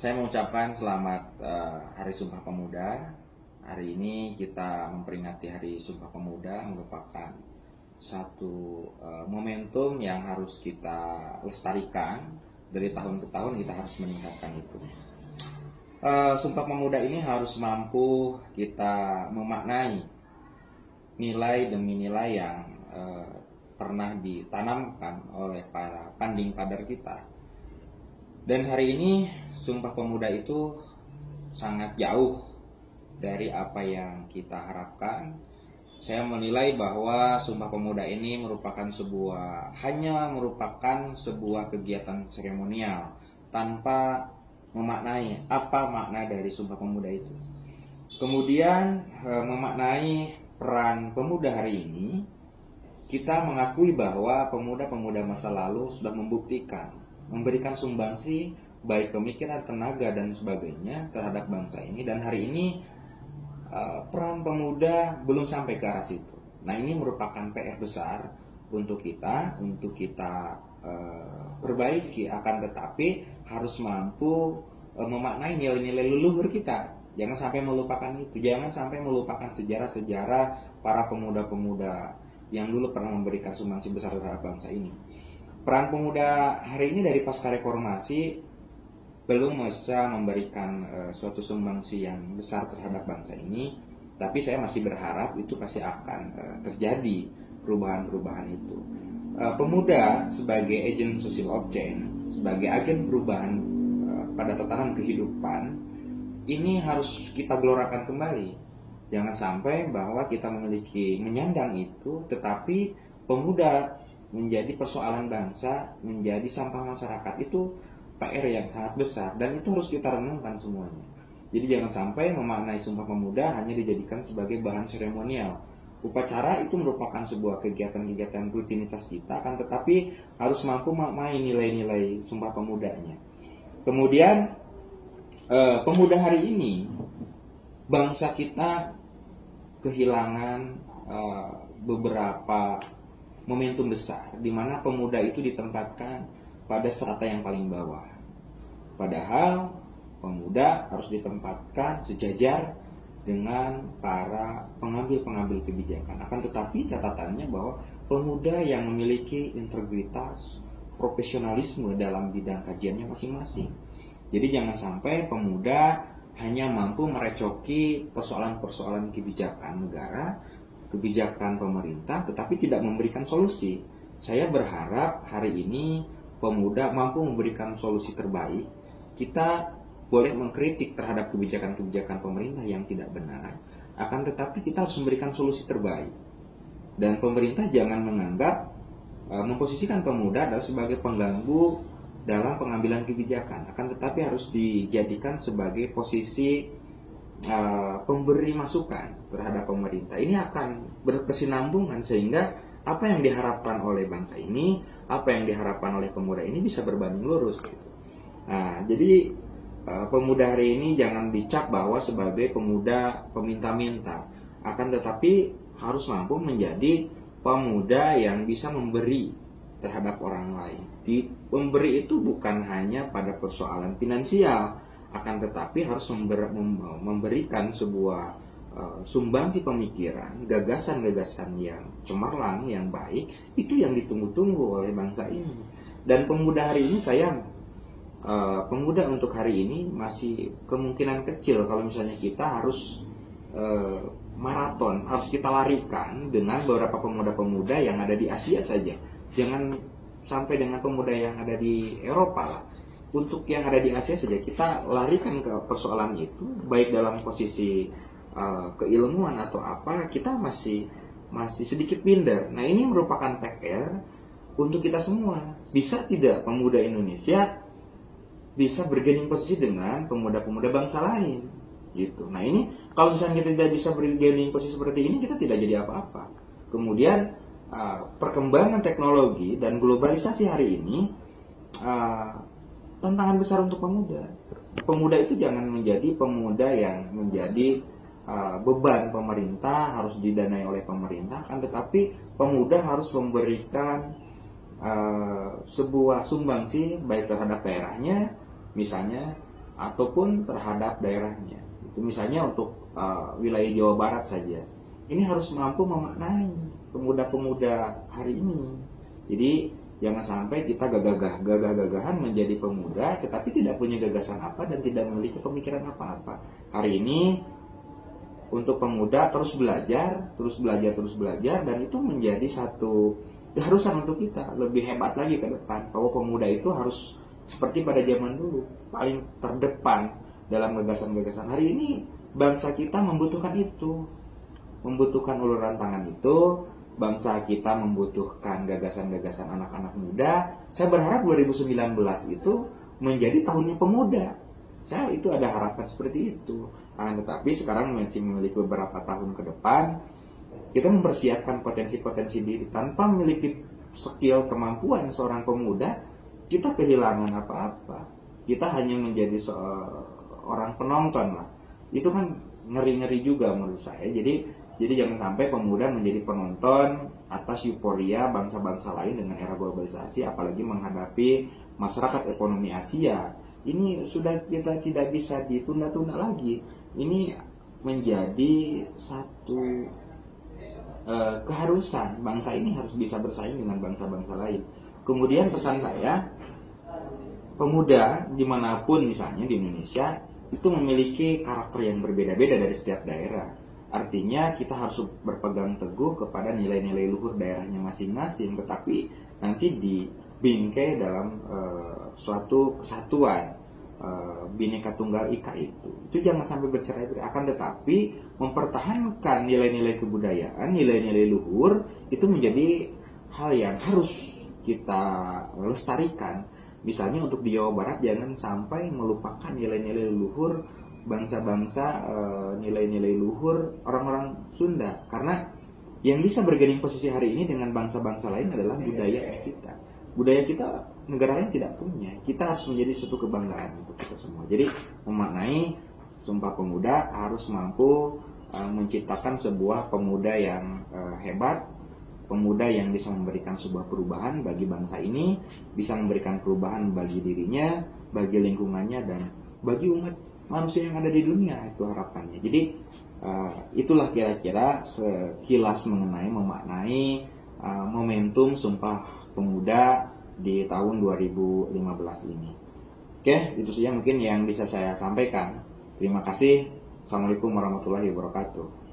Saya mengucapkan selamat Hari Sumpah Pemuda. Hari ini kita memperingati Hari Sumpah Pemuda merupakan satu momentum yang harus kita lestarikan. Dari tahun ke tahun kita harus meningkatkan itu. Sumpah Pemuda ini harus mampu kita memaknai nilai demi nilai yang pernah ditanamkan oleh para panding padar kita. Dan hari ini Sumpah Pemuda itu sangat jauh dari apa yang kita harapkan. Saya menilai bahwa Sumpah Pemuda ini hanya merupakan sebuah kegiatan seremonial tanpa memaknai apa makna dari Sumpah Pemuda itu. Kemudian memaknai peran pemuda hari ini, kita mengakui bahwa pemuda-pemuda masa lalu sudah memberikan sumbangsi baik pemikiran, tenaga, dan sebagainya terhadap bangsa ini. Dan hari ini peran pemuda belum sampai ke arah situ. Nah, ini merupakan PR besar untuk kita perbaiki. Akan tetapi harus mampu memaknai nilai-nilai leluhur kita. Jangan sampai melupakan itu. Jangan sampai melupakan sejarah-sejarah para pemuda-pemuda yang dulu pernah memberikan sumbangsi besar terhadap bangsa ini. Peran pemuda hari ini dari pasca reformasi belum bisa memberikan suatu sumbangsi yang besar terhadap bangsa ini, tapi saya masih berharap itu pasti akan terjadi perubahan-perubahan itu. Pemuda sebagai agen social of change, sebagai agen perubahan pada tatanan kehidupan, ini harus kita gelorakan kembali. Jangan sampai bahwa kita menyandang itu, tetapi pemuda menjadi persoalan bangsa, menjadi sampah masyarakat. Itu PR yang sangat besar, dan itu harus kita renungkan semuanya. Jadi jangan sampai memaknai Sumpah Pemuda hanya dijadikan sebagai bahan seremonial. Upacara itu merupakan sebuah kegiatan-kegiatan rutinitas kita, kan, tetapi harus mampu memaknai nilai-nilai Sumpah Pemudanya. Kemudian pemuda hari ini, bangsa kita kehilangan beberapa momentum besar di mana pemuda itu ditempatkan pada strata yang paling bawah. Padahal pemuda harus ditempatkan sejajar dengan para pengambil kebijakan. Akan tetapi catatannya bahwa pemuda yang memiliki integritas, profesionalisme dalam bidang kajiannya masing-masing. Jadi jangan sampai pemuda hanya mampu merecoki persoalan-persoalan kebijakan negara, kebijakan pemerintah, tetapi tidak memberikan solusi. Saya berharap hari ini pemuda mampu memberikan solusi terbaik. Kita boleh mengkritik terhadap kebijakan-kebijakan pemerintah yang tidak benar, akan tetapi kita harus memberikan solusi terbaik. Dan pemerintah jangan menganggap memposisikan pemuda adalah sebagai pengganggu dalam pengambilan kebijakan, akan tetapi harus dijadikan sebagai posisi pemberi masukan terhadap pemerintah. Ini akan berkesinambungan sehingga apa yang diharapkan oleh bangsa ini, apa yang diharapkan oleh pemuda ini bisa berbanding lurus. Nah, jadi pemuda hari ini jangan dicap bahwa sebagai pemuda peminta-minta, akan tetapi harus mampu menjadi pemuda yang bisa memberi terhadap orang lain. Memberi itu bukan hanya pada persoalan finansial, akan tetapi harus memberikan sebuah sumbangsi pemikiran, gagasan-gagasan yang cemerlang, yang baik, itu yang ditunggu-tunggu oleh bangsa ini. Dan pemuda hari ini pemuda untuk hari ini masih kemungkinan kecil kalau misalnya kita harus maraton, harus kita larikan dengan beberapa pemuda-pemuda yang ada di Asia saja. Jangan sampai dengan pemuda yang ada di Eropa lah. Untuk yang ada di Asia saja kita larikan ke persoalan itu, baik dalam posisi keilmuan atau apa, kita masih sedikit minder. Nah, ini merupakan PR untuk kita semua. Bisa tidak pemuda Indonesia bisa bergaining posisi dengan pemuda-pemuda bangsa lain gitu. Nah, ini kalau misalnya kita tidak bisa bergaining posisi seperti ini, kita tidak jadi apa-apa. Kemudian perkembangan teknologi dan globalisasi hari ini tantangan besar untuk pemuda. Pemuda itu jangan menjadi pemuda yang menjadi beban pemerintah, harus didanai oleh pemerintah, kan, tetapi pemuda harus memberikan sebuah sumbangsi baik terhadap daerahnya, misalnya ataupun terhadap daerahnya. Itu misalnya untuk wilayah Jawa Barat saja. Ini harus mampu memaknai pemuda-pemuda hari ini. Jadi jangan sampai kita gagah-gagahan menjadi pemuda tetapi tidak punya gagasan apa dan tidak memiliki pemikiran apa-apa. Hari ini untuk pemuda terus belajar dan itu menjadi satu keharusan untuk kita lebih hebat lagi ke depan, bahwa pemuda itu harus seperti pada zaman dulu paling terdepan dalam gagasan-gagasan. Hari ini bangsa kita membutuhkan itu, membutuhkan uluran tangan itu. Bangsa kita membutuhkan gagasan-gagasan anak-anak muda. Saya berharap 2019 itu menjadi tahunnya pemuda. Saya itu ada harapan seperti itu. Tetapi sekarang masih memiliki beberapa tahun ke depan, kita mempersiapkan potensi-potensi diri. Tanpa memiliki skill kemampuan seorang pemuda, kita kehilangan apa-apa. Kita hanya menjadi seorang penonton lah. Itu kan ngeri-ngeri juga menurut saya. Jadi jangan sampai pemuda menjadi penonton atas euforia bangsa-bangsa lain dengan era globalisasi, apalagi menghadapi masyarakat ekonomi Asia. Ini sudah kita tidak bisa ditunda-tunda lagi. Ini menjadi satu keharusan. Bangsa ini harus bisa bersaing dengan bangsa-bangsa lain. Kemudian pesan saya, pemuda dimanapun misalnya di Indonesia itu memiliki karakter yang berbeda-beda dari setiap daerah. Artinya kita harus berpegang teguh kepada nilai-nilai luhur daerahnya masing-masing, tetapi nanti dibingkai dalam suatu kesatuan, Bhinneka Tunggal Ika itu jangan sampai bercerai-berai. Akan tetapi mempertahankan nilai-nilai kebudayaan, nilai-nilai luhur itu menjadi hal yang harus kita lestarikan. Misalnya untuk di Jawa Barat jangan sampai melupakan nilai-nilai luhur bangsa-bangsa, nilai-nilai luhur orang-orang Sunda, karena yang bisa berganding posisi hari ini dengan bangsa-bangsa lain adalah budaya kita. Budaya kita negara lain tidak punya. Kita harus menjadi suatu kebanggaan untuk kita semua. Jadi memaknai Sumpah Pemuda harus mampu menciptakan sebuah pemuda yang hebat, pemuda yang bisa memberikan sebuah perubahan bagi bangsa ini, bisa memberikan perubahan bagi dirinya, bagi lingkungannya, dan bagi umat manusia yang ada di dunia. Itu harapannya. Jadi itulah kira-kira sekilas mengenai memaknai momentum Sumpah Pemuda di tahun 2015 ini. Oke, itu saja mungkin yang bisa saya sampaikan. Terima kasih. Assalamualaikum warahmatullahi wabarakatuh.